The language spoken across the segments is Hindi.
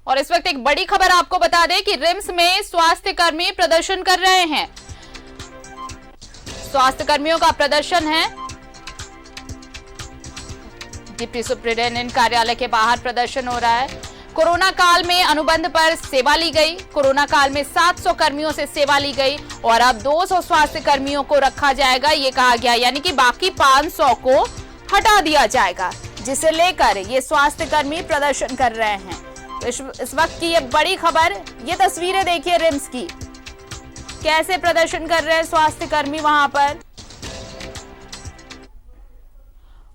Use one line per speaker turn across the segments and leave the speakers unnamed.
और इस वक्त एक बड़ी खबर आपको बता दें कि रिम्स में स्वास्थ्य कर्मी प्रदर्शन कर रहे हैं। स्वास्थ्य कर्मियों का प्रदर्शन है। डिप्टी सुपरिटेंडेंट कार्यालय के बाहर प्रदर्शन हो रहा है। कोरोना काल में अनुबंध पर सेवा ली गई। कोरोना काल में 700 कर्मियों से सेवा ली गई और अब 200 स्वास्थ्य कर्मियों को रखा जाएगा, ये कहा गया, यानी कि बाकी 500 को हटा दिया जाएगा, जिसे लेकर ये स्वास्थ्य कर्मी प्रदर्शन कर रहे हैं। तो इस वक्त की ये बड़ी खबर, ये तस्वीरें देखिए रिम्स की, कैसे प्रदर्शन कर रहे हैं स्वास्थ्य कर्मी वहां पर।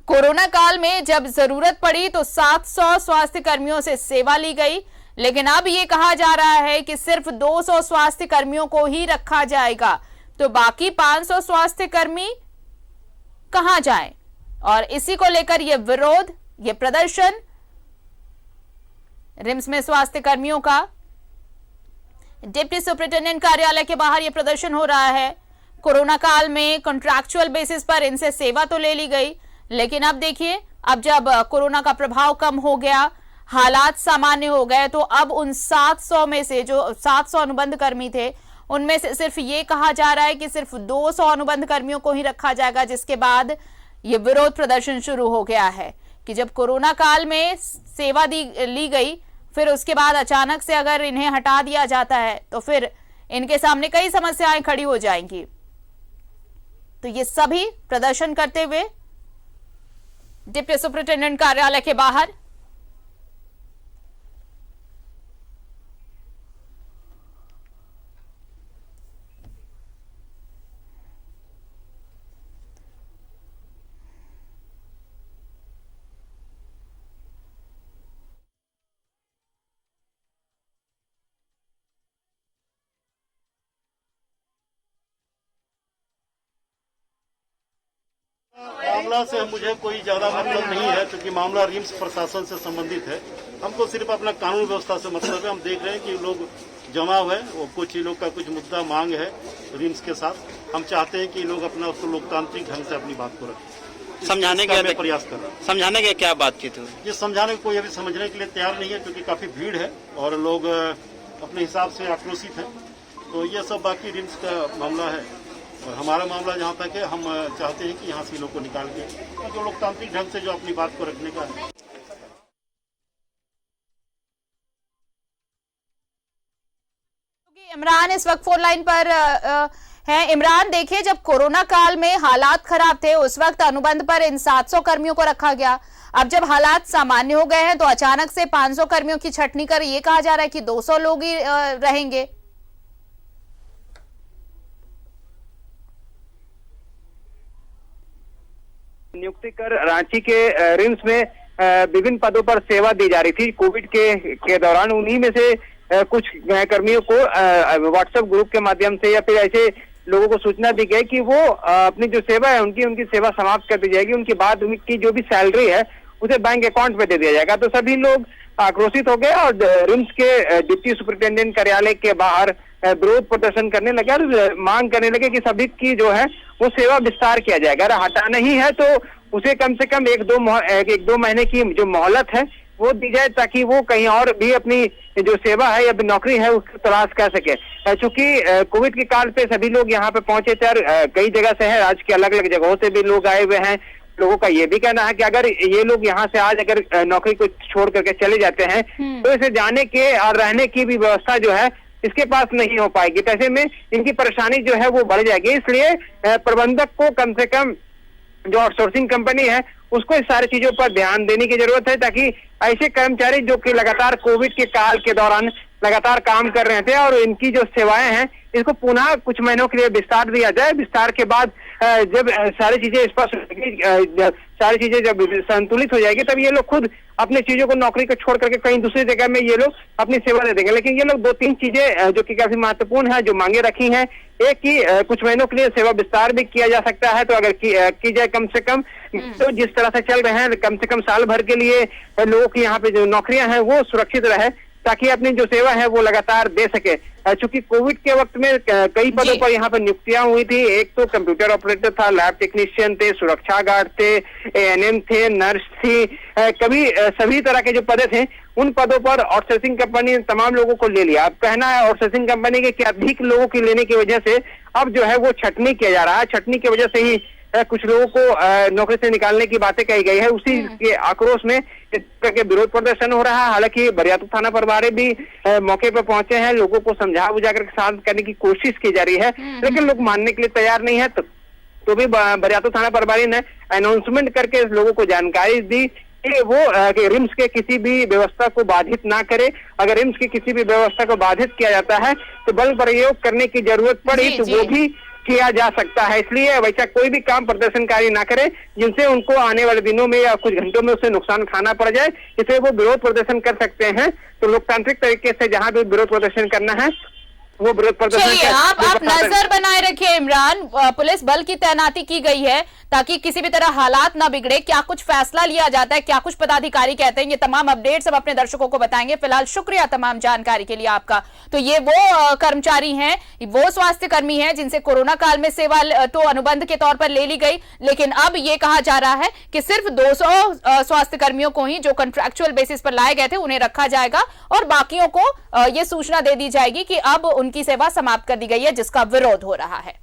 कोरोना काल में जब जरूरत पड़ी तो 700 स्वास्थ्य कर्मियों से सेवा ली गई, लेकिन अब ये कहा जा रहा है कि सिर्फ 200 स्वास्थ्य कर्मियों को ही रखा जाएगा। तो बाकी 500 स्वास्थ्य कर्मी कहां जाएं? और इसी को लेकर ये विरोध, ये प्रदर्शन रिम्स में स्वास्थ्य कर्मियों का डिप्टी सुपरिटेंडेंट कार्यालय के बाहर ये प्रदर्शन हो रहा है। कोरोना काल में कॉन्ट्रैक्चुअल बेसिस पर इनसे सेवा तो ले ली गई, लेकिन अब देखिए, अब जब कोरोना का प्रभाव कम हो गया, हालात सामान्य हो गए, तो अब उन 700 में से जो 700 अनुबंध कर्मी थे, उनमें से सिर्फ ये कहा जा रहा है कि सिर्फ 200 अनुबंध कर्मियों को ही रखा जाएगा। जिसके बाद ये विरोध प्रदर्शन शुरू हो गया है कि जब कोरोना काल में सेवा ली गई, फिर उसके बाद अचानक से अगर इन्हें हटा दिया जाता है तो फिर इनके सामने कई समस्याएं खड़ी हो जाएंगी। तो ये सभी प्रदर्शन करते हुए डिप्टी सुपरिटेंडेंट कार्यालय के बाहर
मामला से मुझे कोई ज्यादा मतलब नहीं है, क्योंकि मामला रिम्स प्रशासन से संबंधित है। हमको सिर्फ अपना कानून व्यवस्था से मतलब है। हम देख रहे हैं कि लोग जमा हुए हैं और कुछ ही लोग का कुछ मुद्दा मांग है रिम्स के साथ। हम चाहते हैं कि लोग अपना उसको लोकतांत्रिक ढंग से अपनी बात को रखें।
समझाने का
प्रयास कर रहा हूँ।
समझाने के क्या बात की थी?
ये समझाने को कोई अभी समझने के लिए तैयार नहीं है, क्योंकि काफी भीड़ है और लोग अपने हिसाब से आक्रोशित हैं। तो ये सब बाकी रिम्स का मामला है और हमारा मामला जहाँ तक है, हम चाहते हैं कि यहाँ से लोग को निकाल के तो जो लोकतांत्रिक ढंग से जो अपनी बात को रखने का है।
इमरान इस वक्त फोन लाइन पर हैं। इमरान, देखिए, जब कोरोना काल में हालात खराब थे उस वक्त अनुबंध पर इन 700 कर्मियों को रखा गया। अब जब हालात सामान्य हो गए हैं तो अचानक से 500 कर्मियों की छटनी कर ये कहा जा रहा है कि 200 लोग ही रहेंगे।
नियुक्ति कर रांची के रिम्स में विभिन्न पदों पर सेवा दी जा रही थी कोविड के दौरान। उन्हीं में से कुछ कर्मियों को व्हाट्सएप ग्रुप के माध्यम से या फिर ऐसे लोगों को सूचना दी गई कि वो अपनी जो सेवा है उनकी सेवा समाप्त कर दी जाएगी। उनके बाद उनकी जो भी सैलरी है उसे बैंक अकाउंट में दे दिया जाएगा। तो सभी लोग आक्रोशित हो गए और रिम्स के डिप्टी सुपरिटेंडेंट कार्यालय के बाहर विरोध प्रदर्शन करने लगे और मांग करने लगे कि सभी की जो है वो सेवा विस्तार किया जाएगा। अगर हटाना ही है तो उसे कम से कम एक दो महीने की जो मोहलत है वो दी जाए, ताकि वो कहीं और भी अपनी जो सेवा है या नौकरी है उसकी तलाश कर सके। चूंकि कोविड के काल पे सभी लोग यहाँ पे पहुंचे थे और कई जगह से है, राज्य के अलग अलग जगहों से भी लोग आए हुए हैं। लोगों का ये भी कहना है कि अगर ये लोग यहाँ से आज अगर नौकरी को छोड़ करके चले जाते हैं तो इसे जाने के और रहने की भी व्यवस्था जो है इसके पास नहीं हो पाएगी। ऐसे में इनकी परेशानी जो है वो बढ़ जाएगी। इसलिए प्रबंधक को कम से कम जो आउटसोर्सिंग कंपनी है उसको इस सारी चीजों पर ध्यान देने की जरूरत है, ताकि ऐसे कर्मचारी जो कि लगातार कोविड के काल के दौरान लगातार काम कर रहे थे और इनकी जो सेवाएं हैं इसको पुनः कुछ महीनों के लिए विस्तार दिया जाए। विस्तार के बाद जब सारी चीजें स्पष्ट होगी, सारी चीजें जब संतुलित हो जाएगी, तब ये लोग खुद अपनी चीजों को, नौकरी को छोड़ करके कहीं दूसरी जगह में ये लोग अपनी सेवा दे देंगे। लेकिन ये लोग 2-3 चीजें जो कि काफी महत्वपूर्ण है जो मांगे रखी हैं। एक की कुछ महीनों के लिए सेवा विस्तार भी किया जा सकता है, तो अगर की जाए कम से कम, तो जिस तरह से चल रहे हैं कम से कम साल भर के लिए लोगों की यहाँ पे जो नौकरियां हैं वो सुरक्षित रहे। ताकि अपनी जो सेवा है वो लगातार दे सके। चूंकि कोविड के वक्त में कई पदों पर यहाँ पर नियुक्तियां हुई थी। एक तो कंप्यूटर ऑपरेटर था, लैब टेक्नीशियन थे, सुरक्षा गार्ड थे, एएनएम थे, नर्स थी, कभी सभी तरह के जो पद थे उन पदों पर आउटसोर्सिंग कंपनी ने तमाम लोगों को ले लिया। अब कहना है आउटसोर्सिंग कंपनी के कि अधिक लोगों की लेने की वजह से अब जो है वो छटनी किया जा रहा है। छटनी की वजह से ही कुछ लोगों को नौकरी से निकालने की बातें कही गई है। उसी के आक्रोश में इस तरह के विरोध प्रदर्शन हो रहा है। हालांकि बरियातू थाना प्रभारी भी मौके पर पहुंचे हैं, लोगों को समझा बुझा कर शांत करने की कोशिश की जा रही है, लेकिन लोग मानने के लिए तैयार नहीं है। तो भी बरियातू थाना प्रभारी ने अनाउंसमेंट करके लोगों को जानकारी दी कि वो कि रिम्स के किसी भी व्यवस्था को बाधित ना करे। अगर रिम्स की किसी भी व्यवस्था को बाधित किया जाता है तो बल प्रयोग करने की जरूरत पड़ी तो वो भी किया जा सकता है। इसलिए वैसा कोई भी काम प्रदर्शनकारी ना करे जिनसे उनको आने वाले दिनों में या कुछ घंटों में उसे नुकसान उठाना पड़ जाए। इसे वो विरोध प्रदर्शन कर सकते हैं। तो लोकतांत्रिक तरीके से जहां भी विरोध प्रदर्शन करना है वो विरोध प्रदर्शन।
आप नजर बनाए रखिए इमरान, पुलिस बल की तैनाती की गई है ताकि किसी भी तरह हालात ना बिगड़े। क्या कुछ फैसला लिया जाता है, क्या कुछ पदाधिकारी कहते हैं, ये तमाम अपडेट्स हम अपने दर्शकों को बताएंगे। फिलहाल शुक्रिया तमाम जानकारी के लिए आपका। तो ये वो कर्मचारी हैं, वो स्वास्थ्य कर्मी हैं जिनसे कोरोना काल में सेवा तो अनुबंध के तौर पर ले ली गई, लेकिन अब ये कहा जा रहा है कि सिर्फ 200 स्वास्थ्य कर्मियों को ही जो कॉन्ट्रैक्चुअल बेसिस पर लाए गए थे उन्हें रखा जाएगा और बाकियों को ये सूचना दे दी जाएगी कि अब उनकी सेवा समाप्त कर दी गई है, जिसका विरोध हो रहा है।